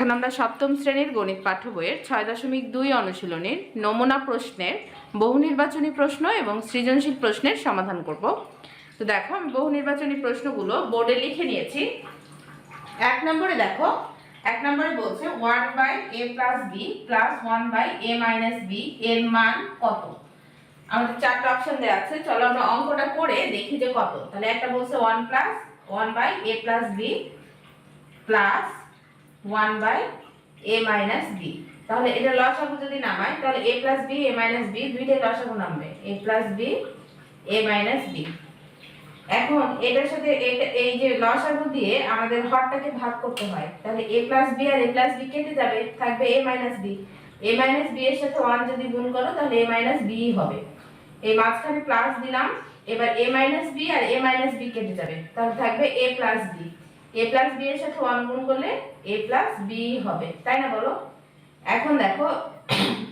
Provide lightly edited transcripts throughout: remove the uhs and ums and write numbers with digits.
এখন আমরা সপ্তম শ্রেণীর গণিত পাঠ্য বইয়ের ৬.২ অনুশীলনীর নমুনা প্রশ্নের বহু নির্বাচনী প্রশ্ন এবং সৃজনশীল প্রশ্নের সমাধান করব। তো দেখো আমি বহু নির্বাচনী প্রশ্নগুলো বোর্ডে লিখে নিয়েছি। ১ নম্বরে দেখো, ১ নম্বরে বলছে 1/a + b + 1/a - b এর মান কত। আমাদের চারটা অপশন দেওয়া আছে, চলো আমরা অঙ্কটা করে দেখি যে কত। তাহলে একটা বলছে 1/a + b plus 1/a - b। তাহলে এটা লসাগু যদি নামাই তাহলে a + b a - b দুইটাই লসাগু নামবে, a + b a - b। এখন এটার সাথে এটা এই যে লসাগু দিয়ে আমাদের হরটাকে ভাগ করতে হয়, তাহলে a + b R a + b কেটে যাবে, থাকবে a - b। a - b এর সাথে 1 যদি গুণ করো তাহলে a - b হবে। এই মাঝখানে প্লাস দিলাম, এবার a - b R a - b কেটে যাবে, তাহলে থাকবে a + b। a + b এর সাথে 1 গুণ করলে a + b হবে, তাই না বলো? এখন দেখো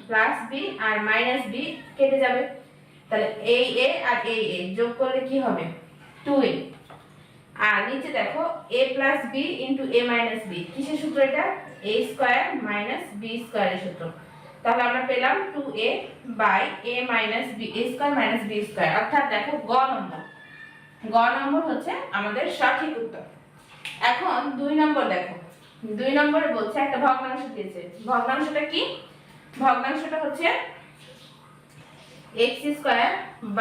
প্লাস b আর মাইনাস b কেটে যাবে, তাহলে এই a আর এই a যোগ করলে কি হবে 2a। আর নিচে দেখো a + b * a - b কিসের সূত্র এটা? a² - b² এর সূত্র। তাহলে আমরা পেলাম 2a / a - b a² - b²। অর্থাৎ দেখো গ নম্বর হচ্ছে আমাদের সঠিক উত্তর। এখন ২ নম্বর দেখো, ২ নম্বরে বলছে একটা ভগ্নাংশ দিয়েছে। ভগ্নাংশটা কি? ভগ্নাংশটা হচ্ছে x² /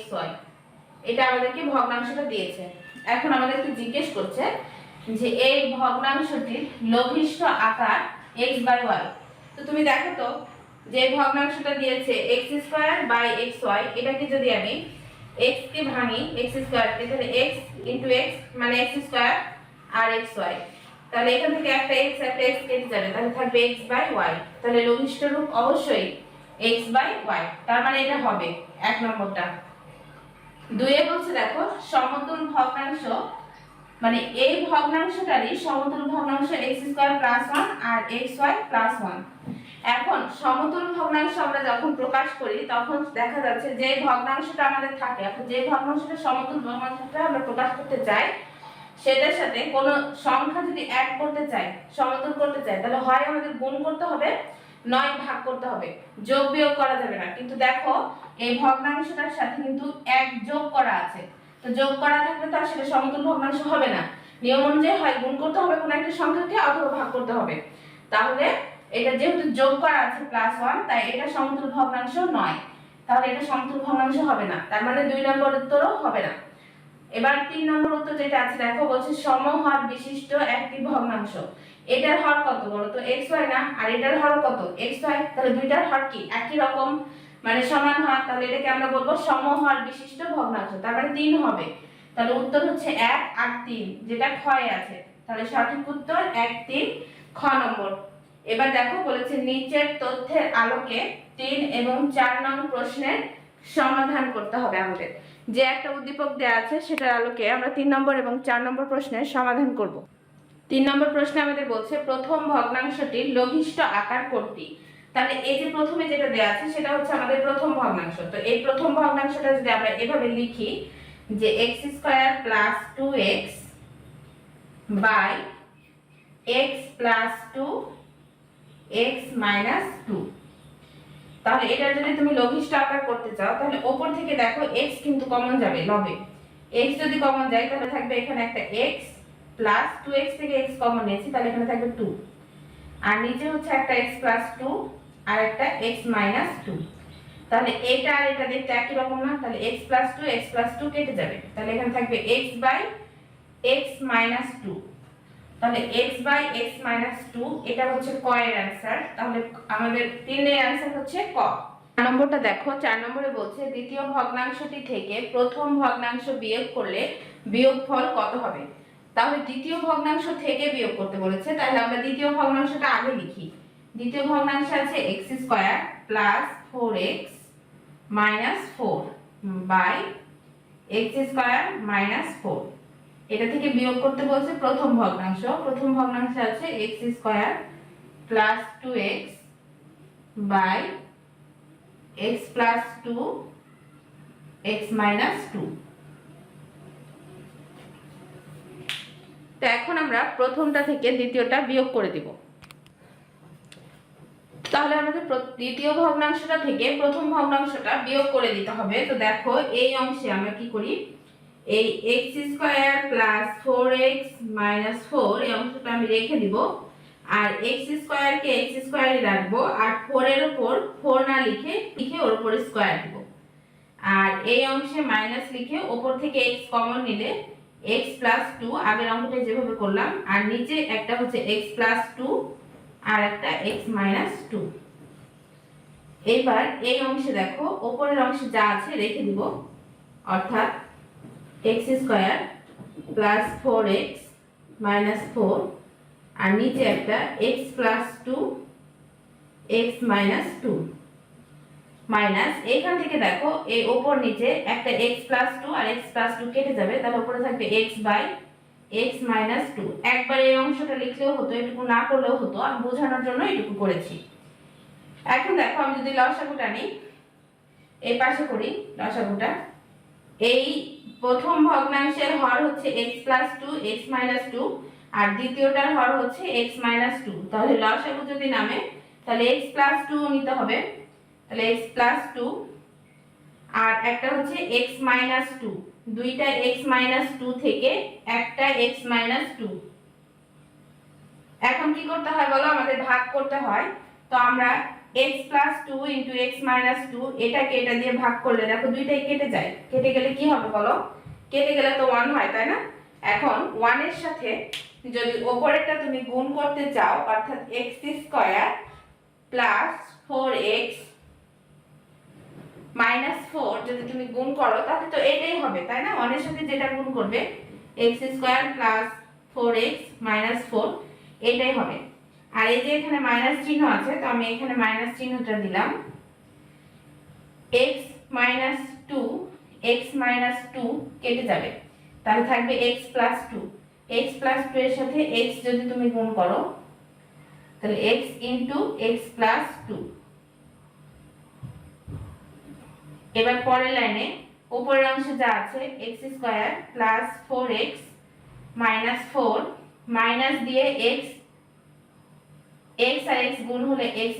xy। এটা আমাদেরকে ভগ্নাংশটা দিয়েছে। এখন আমাদেরকে জিজ্ঞেস করছে যে এই ভগ্নাংশটির লঘিষ্ঠ আকার x/y। তো তুমি দেখো তো যে ভগ্নাংশটা দিয়েছে x² / xy, এটাকে যদি আমি x কে ভাঙি x² কে, তাহলে x * x মানে x² আর xy, তাহলে এখান থেকে একটা x একটা x কেটে যাবে, তাহলে থাকবে x/y। তাহলে লঘিষ্ঠ রূপ অবশ্যই x/y, তার মানে এটা হবে ১ নম্বরটা। ২ এ বলছে দেখো সমতুল ভগ্নাংশ, মানে এই ভগ্নাংশটারই সমতুল ভগ্নাংশ x² + 1 আর xy + 1। এখন সমতুল ভগ্নাংশ আমরা যখন প্রকাশ করি তখন দেখা যাচ্ছে যে ভগ্নাংশটা আমাদের থাকে, এখন যে ভগ্নাংশটা সমতুল ভগ্নাংশটা আমরা প্রকাশ করতে চাই সেটার সাথে কোন সংখ্যা যদি অ্যাড করতে চাই, সমতুল করতে চাই, তাহলে হয় আমাদের গুণ করতে হবে নয় ভাগ করতে হবে, যোগ বিয়োগ করা যাবে না। কিন্তু দেখো এই ভগ্নাংশটার সাথে কিন্তু ১ যোগ করা আছে, তো যোগ করা থাকলে তো আর সেটা সমতুল ভগ্নাংশ হবে না। নিয়ম অনুযায়ী হয় গুণ করতে হবে কোনো একটা সংখ্যাকে অথবা ভাগ করতে হবে। তাহলে এটা যেহেতু যোগ করা আছে +1, তাই এটা সমতুল ভগ্নাংশ নয়, তাহলে এটা সমতুল ভগ্নাংশ হবে না, তার মানে ২ নম্বর উত্তরও হবে না। এবার ৩ নম্বর উত্তর যেটা আছে দেখো, বলছে সমহর বিশিষ্ট একটি ভগ্নাংশ। এটার হর কত বলো তো? xy না, আর এটার হর কত? xy। তাহলে দুইটার হর কি একই রকম, মানে সমান হর, তাহলে এটাকে আমরা বলবো সমহর বিশিষ্ট ভগ্নাংশ। তার মানে ৩ হবে, তাহলে উত্তর হচ্ছে ১ আর ৩, যেটা ক্ষয়ে আছে। তাহলে সঠিক উত্তর ১, ৩ খ নম্বর। এবার দেখো বলেছে নিচের তথ্যের আলোকে ৩ এবং ৪ নং প্রশ্নের সমাধান করতে হবে আমাদের। যে একটা উদ্দীপক দেওয়া আছে সেটার আলোকে আমরা ৩ নম্বর এবং ৪ নম্বর প্রশ্নের সমাধান করব। ৩ নম্বর প্রশ্নে আমাদের বলছে প্রথম ভগ্নাংশটির লঘিষ্ঠ আকার কোনটি। তাহলে এই যে প্রথমে যেটা দেওয়া আছে সেটা হচ্ছে আমাদের প্রথম ভগ্নাংশ। তো এই প্রথম ভগ্নাংশটা যদি আমরা এভাবে লিখি যে x² + 2x / x + 2 x - 2। তাহলে এটা যদি তুমি লঘিষ্ঠ আকার করতে চাও তাহলে উপর থেকে দেখো x কিন্তু কমন যাবে, লবে x যদি কমন যায় তাহলে থাকবে এখানে একটা x প্লাস 2x থেকে x কমন নিয়েছি, তাহলে এখানে থাকবে 2, আর নিচে হচ্ছে একটা x + 2 আর একটা x - 2। তাহলে এটা আর এটা দেখতে একই রকম না, তাহলে x + 2 x + 2 কেটে যাবে, তাহলে এখানে থাকবে x/x - 2। তাহলে x/x - 2 এটা হচ্ছে ক এর आंसर। তাহলে আমাদের 3 এর आंसर হচ্ছে ক। 4 নম্বরটা দেখো, 4 নম্বরে বলছে দ্বিতীয় ভগ্নাংশটি থেকে প্রথম ভগ্নাংশ বিয়োগ করলে বিয়োগফল কত হবে। তাহলে দ্বিতীয় ভগ্নাংশ থেকে বিয়োগ করতে বলেছে, তাহলে আমরা দ্বিতীয় ভগ্নাংশটা আগে লিখি। দ্বিতীয় ভগ্নাংশ আছে x² + 4x - 4 x² - 4। এটা থেকে বিয়োগ করতে বলছে প্রথম ভগ্নাংশ। প্রথম ভগ্নাংশ আছে x² + 2x / x + 2 x - 2। তো এখন আমরা প্রথমটা থেকে দ্বিতীয়টা বিয়োগ করে দিব। তাহলে আমাদের দ্বিতীয় ভগ্নাংশটা থেকে প্রথম ভগ্নাংশটা বিয়োগ করে দিতে হবে। তো দেখো এই অংশে আমরা কি করি, এই x² + 4x - 4 এই অংশটা আমি রেখে দিব, আর x² কে x² এ রাখবো, আর 4 এর উপর 4 না লিখে ওর উপর স্কয়ার দিব। আর এই অংশে মাইনাস লিখে উপর থেকে x কমন নিলে x + 2 আগের অঙ্কটা যেভাবে করলাম, আর নিচে একটা হচ্ছে x + 2 আর একটা x - 2। এবার এই অংশে দেখো উপরের অংশে যা আছে রেখে দিব, অর্থাৎ x² + 4x - 4 আর নিচে একটা x + 2 x - 2 মাইনাস এখান থেকে দেখো এই উপর নিচে একটা x + 2 আর x + 2 কেটে যাবে, তাহলে উপরে থাকবে x/x - 2। একবার এই অংশটা লিখলেও হতো, এটুকু না করলেও হতো, আমি বোঝানোর জন্য এটুকু করেছি। এখন দেখো আমি যদি লসাগুটা নিই, এই পাশে করি লসাগুটা, এই প্রথম ভগ্নাংশের হর হচ্ছে x + 2 x - 2 আর দ্বিতীয়টার হর হচ্ছে x - 2। তাহলে লসাগু যদি নামে তাহলে x + 2 নিতে হবে, তাহলে x + 2 আর একটা হচ্ছে x - 2, দুইটা x - 2 থেকে একটা x - 2। এখন কি করতে হয় বলো, আমাদের ভাগ করতে হয়। তো আমরা x + 2 * x - 2 এটাকে এটা দিয়ে ভাগ করলে দেখো দুইটাই কেটে যায়, কেটে গেলে কি হবে বলো, কেটে গেলে তো 1 হয়, তাই না? এখন 1 এর সাথে যদি উপরেরটা তুমি গুণ করতে চাও, অর্থাৎ x² + 4x - 4 যদি তুমি গুণ করো তাহলে তো এটাই হবে, তাই না? 1 এর সাথে যেটা গুণ করবে x² + 4x - 4 এটাই হবে। আর এই যে এখানে মাইনাস চিহ্ন আছে, তো আমি এখানে মাইনাস চিহ্নটা দিলাম। x - 2 x - 2 কেটে যাবে, তাহলে থাকবে x + 2। x + 2 এর সাথে x যদি তুমি গুণ করো তাহলে x * x + 2। এবার পরের লাইনে উপরের অংশে যা আছে x² + 4x - 4 মাইনাস দিয়ে x আর x গুণ হলে x²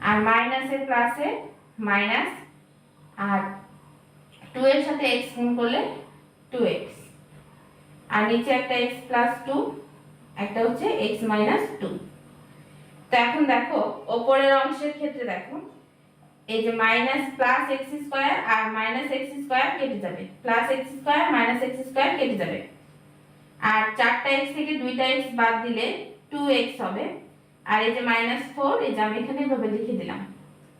আর মাইনাসের প্লাসে মাইনাস, আর 2 এর সাথে x গুণ করলে 2x আর নিচে একটা x + 2 একটা হচ্ছে x - 2। তো এখন দেখো উপরের অংশের ক্ষেত্রে দেখো এই যে মাইনাস প্লাস x² আর মাইনাস x² কেটে যাবে, প্লাস x² মাইনাস x² কেটে যাবে, আর 4টা x থেকে 2টা x বাদ দিলে 2x হবে। আর এই যে -4 এই যে আমি এখানে এভাবে লিখে দিলাম,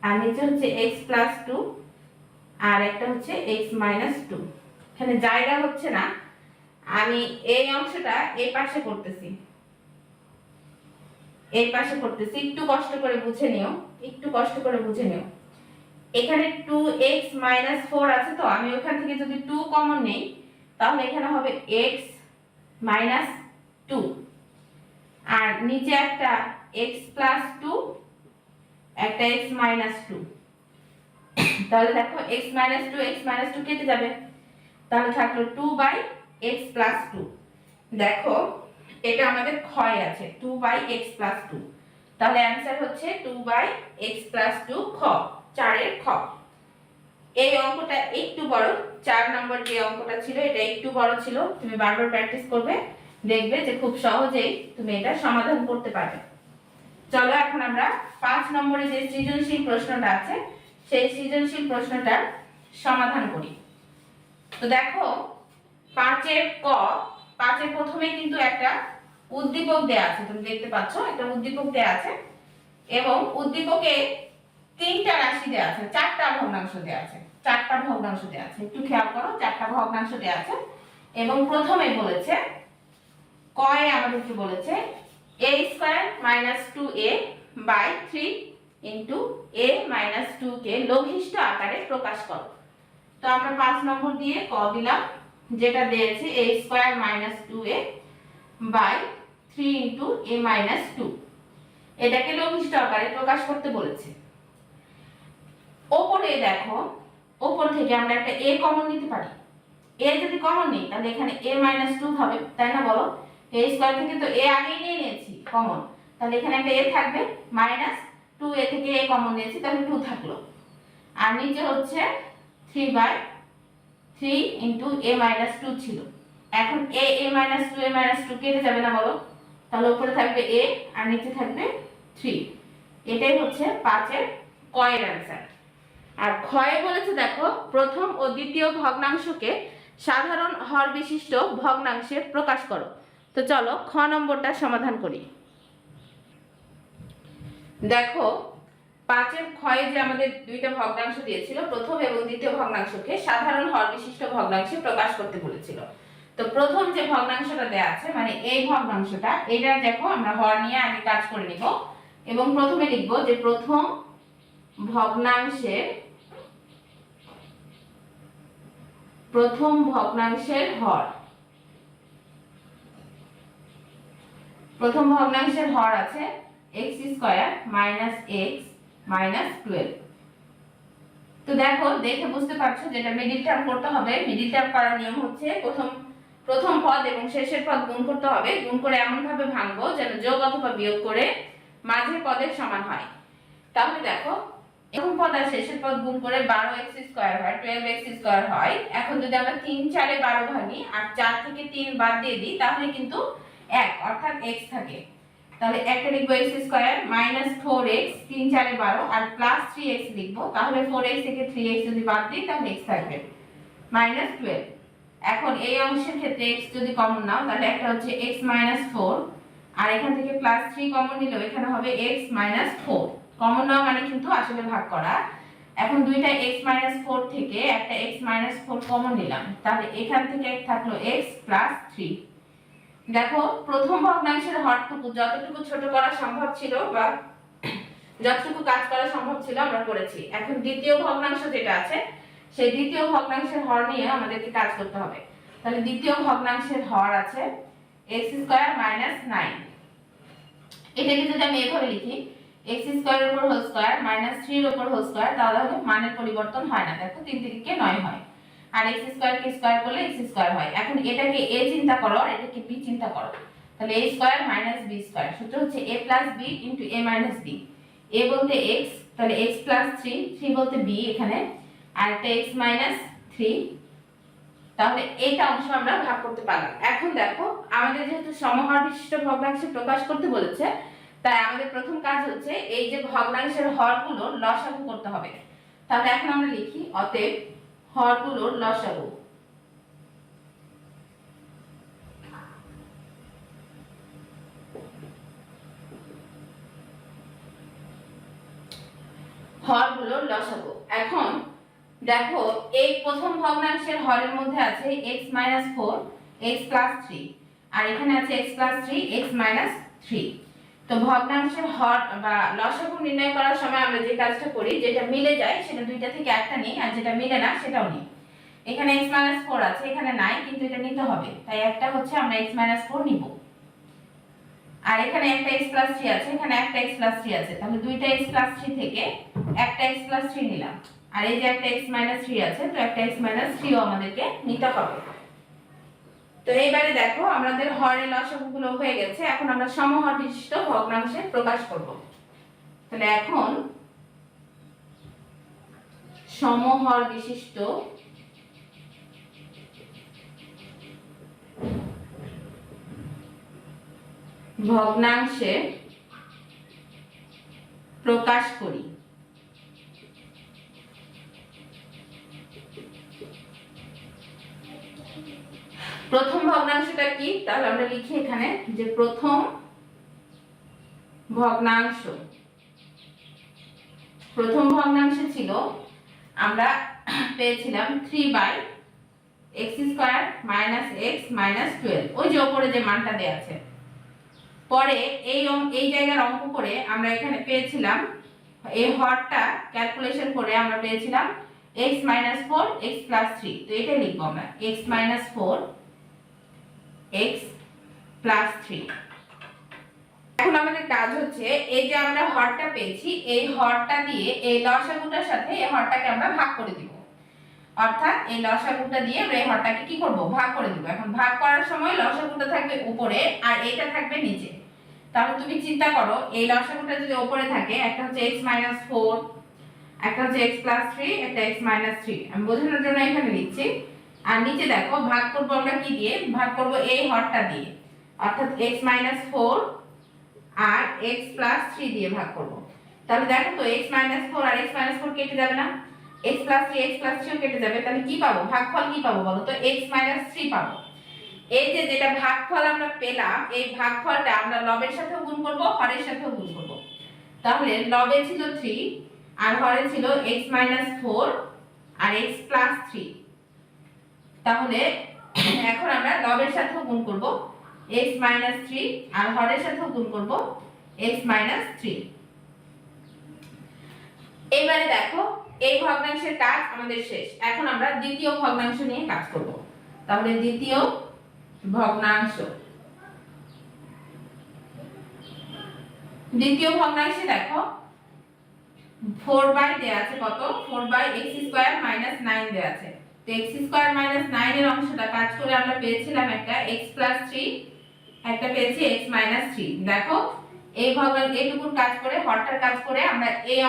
আর নিচে হচ্ছে x + 2 আর একটা হচ্ছে x - 2। এখানে জায়গা হচ্ছে না, আমি এই অংশটা এই পাশে করতেছি, এই পাশে করতেছি, একটু কষ্ট করে বুঝে নিও, একটু কষ্ট করে বুঝে নিও। এখানে 2x - 4 আছে, তো আমি ওখান থেকে যদি 2 কমন নেই তাহলে এখানে হবে x - 2 আর নিচে একটা x + 2 একটা x - 2। তাহলে দেখো x - 2 x - 2 কেটে যাবে, তাহলে থাকলো 2/x + 2। দেখো এটা আমাদের ক্ষয় আছে 2/x + 2, তাহলে অ্যানসার হচ্ছে 2/x + 2 খ, 4 এর খ। এই অঙ্কটা একটু বড়, 4 নম্বর যে অঙ্কটা ছিল এটা একটু বড় ছিল, তুমি বারবার প্র্যাকটিস করবে, দেখবে যে খুব সহজেই তুমি এটা সমাধান করতে পারবে। চলো এখন আমরা 5 নম্বরে যে সৃজনশীল প্রশ্নটা আছে সেই সৃজনশীল প্রশ্নটার সমাধান করি। তো দেখো 5 এর ক, 5 এর প্রথমে কিন্তু একটা উদ্দীপক দেয়া আছে, তুমি দেখতে পাচ্ছ একটা উদ্দীপক দেয়া আছে এবং উদ্দীপকে 3টা রাশি দেয়া আছে, 4টা ভগ্নাংশ দেয়া আছে, 4টা ভগ্নাংশ দেয়া আছে, একটু খেয়াল করো 4টা ভগ্নাংশ দেয়া আছে। এবং প্রথমে বলেছে কয়ে আমাদেরকে বলেছে a² - 2a/3 a - 2 কে লঘিষ্ঠ আকারে প্রকাশ করো। তো আমরা 5 নম্বর দিয়ে ক দিলাম, যেটা দিয়েছে a² - 2a/3 a - 2, এটাকে লঘিষ্ঠ আকারে প্রকাশ করতে বলেছে। ওপরে দেখো ওপর থেকে আমরা একটা a কমন নিতে পারি, a যদি কমন নিই তাহলে এখানে a - 2 হবে, তাই না বলো? a² থেকে তো a আগেই নিয়ে নিয়েছি কমন, তাহলে এখানে একটা a থাকবে, মাইনাস 2a থেকে a কমন নিয়েছি, তাহলে 2 থাকলো। আর নিচে হচ্ছে 3/3 ইন্টু a মাইনাস 2 ছিল। এখন a মাইনাস 2 a মাইনাস 2 কেটে যাবে না বলো, তাহলে উপরে থাকবে a আর নিচে থাকবে 3। এটাই হচ্ছে 5 এর কয়ের অ্যান্সার। আর ক্ষয়ে বলেছে দেখো প্রথম ও দ্বিতীয় ভগ্নাংশকে সাধারণ হর বিশিষ্ট ভগ্নাংশে প্রকাশ করো। তো চলো খ নম্বরটা সমাধান করি। দেখো 5 এর ক্ষয়ে যে আমাদের দুইটা ভগ্নাংশ দিয়েছিল, প্রথম এবং দ্বিতীয় ভগ্নাংশকে সাধারণ হর বিশিষ্ট ভগ্নাংশে প্রকাশ করতে বলেছিল। তো প্রথম যে ভগ্নাংশটা দেয়া আছে মানে এই ভগ্নাংশটা, এটা দেখো আমরা হর নিয়ে আগে কাজ করে নিব এবং প্রথমে লিখব যে প্রথম ভগ্নাংশের হর। প্রথম ভগ্নাংশের হর আছে x² - x - 12। তো দেখো দেখে বুঝতে পারছো যেটা মিডল টার্ম করতে হবে। মিডল টার্ম করার নিয়ম হচ্ছে প্রথম পদ এবং শেষের পদ গুণ করতে হবে। গুণ করে এমন ভাবে ভাঙবো যেন যোগ অথবা বিয়োগ করে মাঝের পদের সমান হয়। তাহলে দেখো প্রথম পদ আর শেষের পদ গুণ করে 12x² হয়, 12x² হয়। এখন যদি আমরা 3 4 এ 12 ভাঙি আর 4 থেকে 3 বাদ দিয়ে দিই তাহলে কিন্তু 1 অর্থাৎ x থাকে। তাহলে একটা লিখবো x² - 4x, 3 4 এ 12 আর প্লাস 3x লিখবো। তাহলে 4x থেকে 3x যদি বাদ দিই তাহলে x থাকবে -12। এখন এই অংশের ক্ষেত্রে x যদি কমন নাও তাহলে একটা হচ্ছে x - 4 আর এখান থেকে প্লাস 3 কমন নিলেও এখানে হবে x - 4। কমন নাও মানে কিন্তু আসলে ভাগ করা। এখন দুইটা x - 4 থেকে একটা x - 4 কমন নিলাম, তাহলে এখান থেকে থাকলো x + 3। দেখো প্রথম ভগ্নাংশের হরটুকু যতটুকু ছোট করা সম্ভব ছিল বা যতটুকু কাজ করা সম্ভব ছিল আমরা করেছি। এখন দ্বিতীয় ভগ্নাংশ যেটা আছে সেই দ্বিতীয় ভগ্নাংশের হর নিয়ে আমাদেরকে কাজ করতে হবে। তাহলে দ্বিতীয় ভগ্নাংশের হর আছে x² - 9। এটাকে যদি আমি এভাবে লিখি x² এর উপর হোল স্কয়ার - 3 এর উপর হোল স্কয়ার, তাহলে মানের পরিবর্তন হয় না। দেখো 3 3 9 হয় আর x² কে স্কয়ার করলে x² হয়। এখন এটাকে a চিন্তা করো আর এটাকে b চিন্তা করো, তাহলে a² - b²। সূত্র হচ্ছে a + b * a - b। a বলতে x, তাহলে x + 3, 3 বলতে b এখানে, আর একটা x - 3। তাহলে এইটা অংশ আমরা ভাগ করতে পারলাম। এখন দেখো আমাদের যেহেতু সমহর বিশিষ্ট ভগ্নাংশে প্রকাশ করতে বলেছে, তাই আমাদের প্রথম কাজ হচ্ছে এই যে ভগ্নাংশের হরগুলো লসাগু করতে হবে। তাহলে এখন আমরা লিখি অতএব হরগুলোর লসাগু। হরগুলোর লসাগু। এখন দেখো এই প্রথম ভগ্নাংশের হরের মধ্যে আছে x - 4, x + 3 আর এখানে আছে x + 3, x - 3। তো ভগ্নাংশের হর বা লসাগু নির্ণয় করার সময় আমরা যে কাজটা করি, যেটা মিলে যায় সেটা দুইটা থেকে একটা নিই আর যেটা মিলে না সেটাও নিই। এখানে x - 4 আছে, এখানে নাই কিন্তু এটা নিতে হবে, তাই একটা হচ্ছে আমরা x - 4 নিব। আর এখানে একটা x + 3 আছে, এখানে একটা x + 3 আছে, তাহলে দুইটা x + 3 থেকে একটা x + 3 নিলাম। আর এই যে একটা x - 3 আছে, তো একটা x - 3 ও আমাদেরকে নিতে হবে। তো এইবারে দেখো আমাদের হরের লসাগুগুলো হয়ে গেছে। এখন আমরা সমহর বিশিষ্ট ভগ্নাংশে প্রকাশ করব। তাহলে এখন সমহর বিশিষ্ট ভগ্নাংশে প্রকাশ করি। প্রথম ভগ্নাংশটা কি, তাহলে আমরা লিখি এখানে যে প্রথম ভগ্নাংশে ছিল আমরা পেয়েছিলাম 3/x² - x - 12, ওই যে উপরে যে মানটা দেয়া আছে। পরে এই জায়গার অঙ্ক করে আমরা এখানে পেয়েছিলাম এই হরটা ক্যালকুলেশন করে আমরা পেয়েছিলাম x - 4, x + 3। তো এটা লিখবো আমরা x - 4, x + 3। এখন আমাদের কাজ হচ্ছে এই যে আমরা হরটা পেয়েছি এই হরটা দিয়ে এই লসাগুটার সাথে এই হরটাকে আমরা ভাগ করে দিব। অর্থাৎ এই লসাগুটা দিয়ে আমরা এই হরটাকে কি করব, ভাগ করে দিব। এখন ভাগ করার সময় লসাগুটা থাকবে উপরে আর এটা থাকবে নিচে। তাহলে তুমি চিন্তা করো এই লসাগুটা যদি উপরে থাকে, একটা হচ্ছে x - 4, একটা হচ্ছে x + 3, একটা x - 3, আমি বোঝানোর জন্য এখানে লিখছি। আর নিচে দেখো ভাগ করব আমরা কি দিয়ে? ভাগ করব এই হরটা দিয়ে, অর্থাৎ x - 4 আর x + 3 দিয়ে ভাগ করব। তাহলে দেখো তো x - 4 আর x - 4 কেটে যাবে না? x + 3 x + 3 ও কেটে যাবে, তাহলে কি পাবো? ভাগফল কি পাবো বলো তো? x - 3 পাবো। এই যে যেটা ভাগফল আমরা পেলাম, এই ভাগফলটা আমরা লবের সাথেও গুণ করব, হরের সাথেও গুণ করব। তাহলে লবে ছিল 3 আর হরে ছিল x - 4 আর x + 3। তাহলে এখন আমরা লবের সাথেও গুণ করব x - 3 আর হরের সাথেও গুণ করব x - 3। এবারে দেখো এই ভগ্নাংশের কাজ আমাদের শেষ। এখন আমরা দ্বিতীয় ভগ্নাংশ নিয়ে কাজ করব। তাহলে দ্বিতীয় ভগ্নাংশ, দ্বিতীয় ভগ্নাংশে দেখো 4 দেয়া আছে, কত? 4x² - 9 দেয়া আছে। তো x² - 9 এর অংশটা কাজ করে আমরা পেয়েছিলাম একটা x + 3, একটা পেয়েছি x - 3। দেখো এই এইটুকুর কাজ করে, হরটার কাজ করে আমরা এই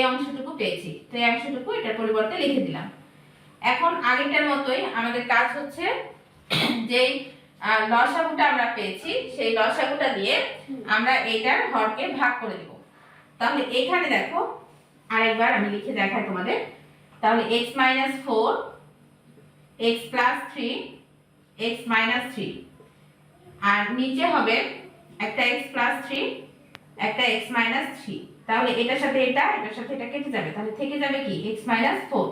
অংশটুকু পেয়েছি। তো এই অংশটুকু এটার পরিবর্তে লিখে দিলাম। এখন আগেরটার মতোই আমাদের কাজ হচ্ছে যেই লসাগুটা আমরা পেয়েছি সেই লসাগুটা দিয়ে আমরা এইটার হরকে ভাগ করে দেব। তাহলে এখানে দেখো আরেকবার আমি লিখে দেখাই তোমাদের। তাহলে x - 4 x + 3 x - 3, আর নিচে হবে একটা x + 3 একটা x - 3। তাহলে এটার সাথে এটার সাথে এটা কেটে যাবে, তাহলে থেকে যাবে কি? x - 4,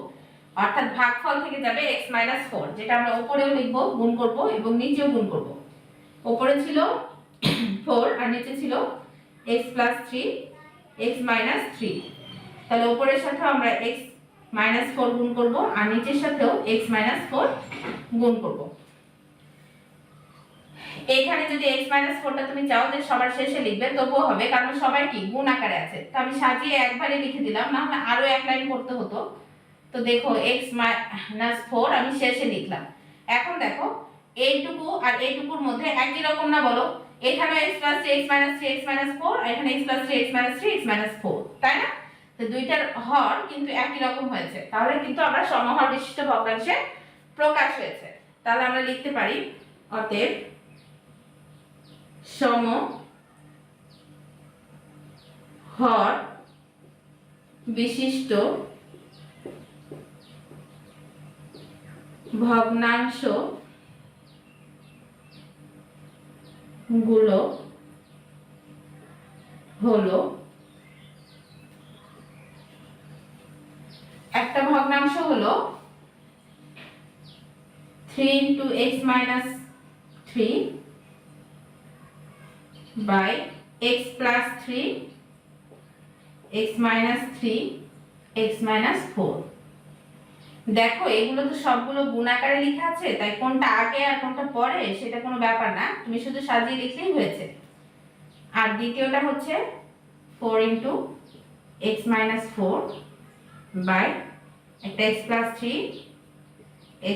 অর্থাৎ ভাগফল থেকে যাবে x - 4, যেটা আমরা উপরেও লিখব, গুণ করব এবং নিচেও গুণ করব। উপরে ছিল 4 আর নিচে ছিল x + 3 x - 3। তাহলে উপরের সাথে আমরা x - 4 গুণ করব আর নিচের সাথেও x - 4 গুণ করব। এখানে যদি x - 4টা তুমি চাও যে সবার শেষে লিখবে তবুও হবে, কারণ সবাই কি গুণ আকারে আছে। তো আমি সাজিয়ে একবারে লিখে দিলাম, না হলে আরো এক লাইন করতে হতো। তো দেখো x - 4 আমি শেষে লিখলাম। এখন দেখো এইটুকু আর এইটুকুর মধ্যে একই রকম না বলো? এখানে x + 3 x - 3 x - 4 আর এখানে x + 3 x - 3 x - 4, তাই না? তো দুইটার হর কিন্তু একই রকম হয়েছে, তাহলে কিন্তু আমরা সমহর বিশিষ্ট ভগ্নাংশে প্রকাশ হয়েছে। তাহলে আমরা লিখতে পারি অতএব সমহর বিশিষ্ট ভগ্নাংশ গুলো হলো, একটা ভগ্নাংশ হলো 3 × x - 3 by x + 3 x - 3 x - 4। দেখো এগুলো তো সবগুলো গুণ আকারে লেখা আছে, তাই কোনটা আগে আর কোনটা পরে সেটা কোনো ব্যাপার না, তুমি শুধু সাজিয়ে লিখলেই হয়েছে। আর দ্বিতীয়টা হচ্ছে 4 × x - 4 বাই একটা x + 3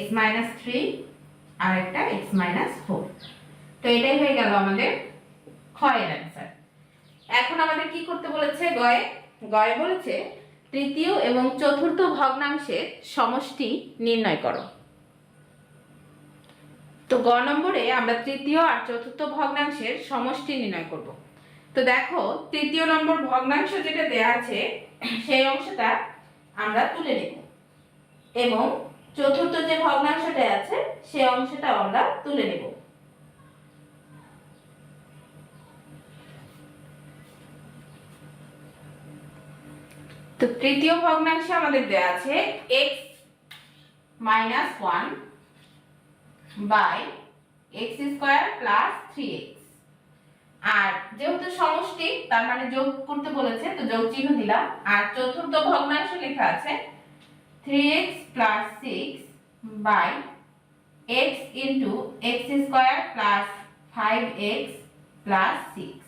x - 3 আর একটা x - 4। তো এটাই হয়ে গেল আমাদের ক্ষয়ের অ্যান্সার। এখন আমাদের কি করতে বলেছে? গয়ে বলেছে তৃতীয় এবং চতুর্থ ভগ্নাংশের সমষ্টি নির্ণয় করো। তো গ নম্বরে আমরা তৃতীয় আর চতুর্থ ভগ্নাংশের সমষ্টি নির্ণয় করব। তো দেখো তৃতীয় নম্বর ভগ্নাংশ যেটা দেয়া আছে সেই অংশটা আমরা তুলে নেব এবং চতুর্থ যে ভগ্নাংশটা আছে সেই অংশটা আমরা তুলে নেব। তো তৃতীয় ভগ্নাংশে আমাদের দেয়া আছে x - 1 বাই x² + 3x। আর যেহেতু সমষ্টি তার মানে যোগ করতে বলেছে, তো যোগ চিহ্ন দিলাম। আর চতুর্থ ভগ্নাংশ লেখা আছে 3x + 6 by x × x² + 5x + 6।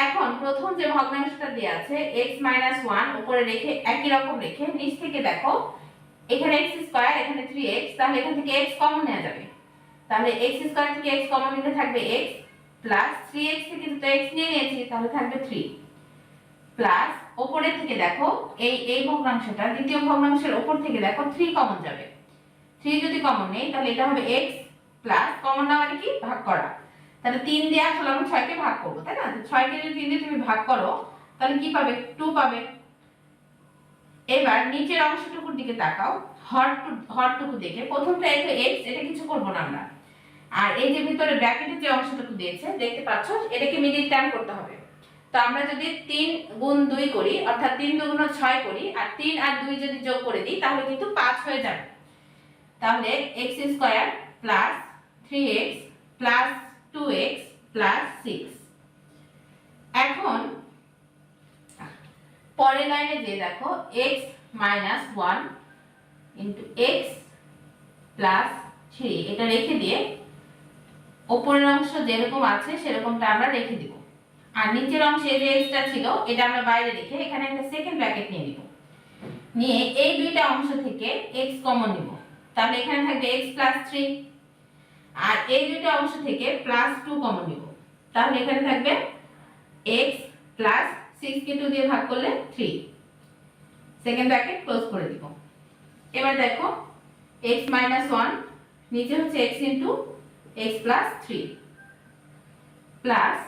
এখন প্রথম যে ভগ্নাংশটা দেয়া আছে x - 1 উপরে রেখে একই রকম রেখে নিচ থেকে দেখো এখানে x² এখানে 3x, তাহলে এখান থেকে x কমন নেওয়া যাবে। তাহলে x² থেকে x কমন নিলে থাকবে x, প্লাস 3x থেকে তো x নিয়ে নিয়েছি তাহলে থাকবে 3 প্লাস উপরের থেকে দেখো এই ভগ্নাংশটা দ্বিতীয় ভগ্নাংশের উপর থেকে দেখো 3 কমন যাবে। 3 যদি কমন নেই তাহলে এটা হবে x প্লাস কমন না মানে কি ভাগ করা, তাহলে 3 দিয়ে আসলে আমরা 6 কে ভাগ করব, তাই না? তো 6 কে যদি 3 দিয়ে তুমি ভাগ করো তাহলে কি পাবে? 2 পাবে। এবার নিচের অংশটুকুর দিকে তাকাও, হরটুকু দেখে প্রথমটা এটা x, এটা কিছু করব না আমরা। আর এই যে ভিতরে ব্র্যাকেটে যে অংশটুকু দিয়েছে দেখতে পাচ্ছ, এটাকে মিডিল টার্ম করতে হবে। তো আমরা যদি 3 গুণ 2 করি অর্থাৎ 3 দুগুণ 6 করি আর 3 আর 2 যদি যোগ করে দিই তাহলে কিন্তু 5 হয়ে যাবে। তাহলে x square plus 3x plus 2x plus 6। এখন পরের লাইনে যে দেখো x minus 1 into x plus 3, এটা রেখে দিয়ে উপরের অংশ যেরকম আছে সেরকমটা আমরা রেখে দিব। আর নিচের অংশে যে এক্সটা ছিল এটা আমরা বাইরে রেখে এখানে একটা সেকেন্ড ব্র্যাকেট নিয়ে নিব। নিয়ে এই দুইটা অংশ থেকে x কমন নিব, তাহলে এখানে থাকবে x প্লাস 3। আর এই দুইটা অংশ থেকে প্লাস 2 কমন নিব, তাহলে এখানে থাকবে x প্লাস 6 কে 2 দিয়ে ভাগ করলে 3, সেকেন্ড ব্র্যাকেট ক্লোজ করে দিব। এবার দেখো x মাইনাস 1 নিচে হচ্ছে x into x plus 3 plus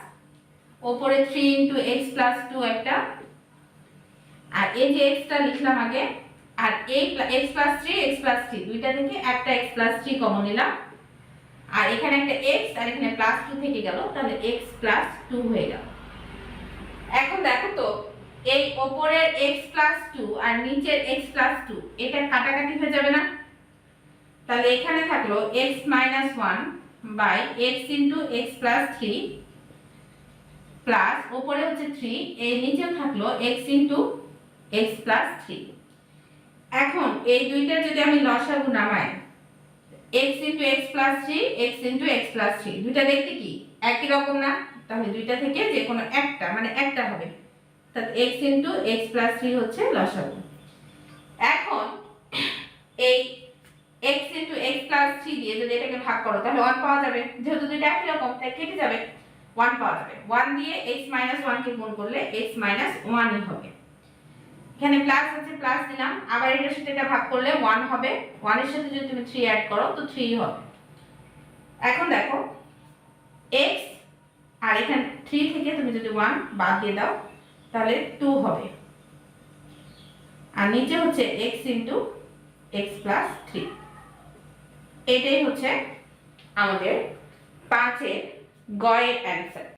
উপরে 3 ইনটু x প্লাস 2 একটা, আর এই যে x টা লিখলাম আগে, আর এই x প্লাস 3 x প্লাস 3 দুইটা থেকে একটা x প্লাস 3 কমন নিলাম, আর এখানে একটা x আর এখানে প্লাস 2 থেকে গেল, তাহলে x প্লাস 2 হয়ে গেল। এখন দেখো তো এই উপরের x প্লাস 2 আর নিচের x প্লাস 2 এটা কাটাকাটি হয়ে যাবে না? তাহলে এখানে থাকলো x minus 1 by x into x plus 3 plus উপরে হচ্ছে 3, এই নিচে থাকলো x ইনটু x প্লাস 3। এখন এই দুইটা যদি আমি লসাগু নামাই, x into x plus 3 x into x plus 3 দুইটা দেখতে কি একই রকম না? তাহলে দুইটা থেকে যে কোনো একটা মানে একটা হবে, তাহলে x ইনটু x প্লাস 3 হচ্ছে লসাগু। এখন এই x ইনটু x প্লাস 3 দিয়ে যদি এটাকে ভাগ করো তাহলে 1 পাওয়া যাবে, যেহেতু দুইটা একই রকম তাই কেটে যাবে, 1 পাওয়া যাবে। 1 দিয়ে x মাইনাস 1 কে গুণ করলে x মাইনাস 1 ই হবে। এখানে প্লাস আছে প্লাস দিলাম, আবার এটার সাথে এটা ভাগ করলে 1 হবে, 1 এর সাথে যদি তুমি 3 অ্যাড করো তো 3 হবে। এখন দেখো x আর এখানে 3 থেকে তুমি যদি 1 বাদ দিয়ে দাও তাহলে 2 হবে, আর নিচে হচ্ছে x ইনটু x প্লাস 3। এটাই হচ্ছে আমাদের 5 এর গ এর অ্যানসার।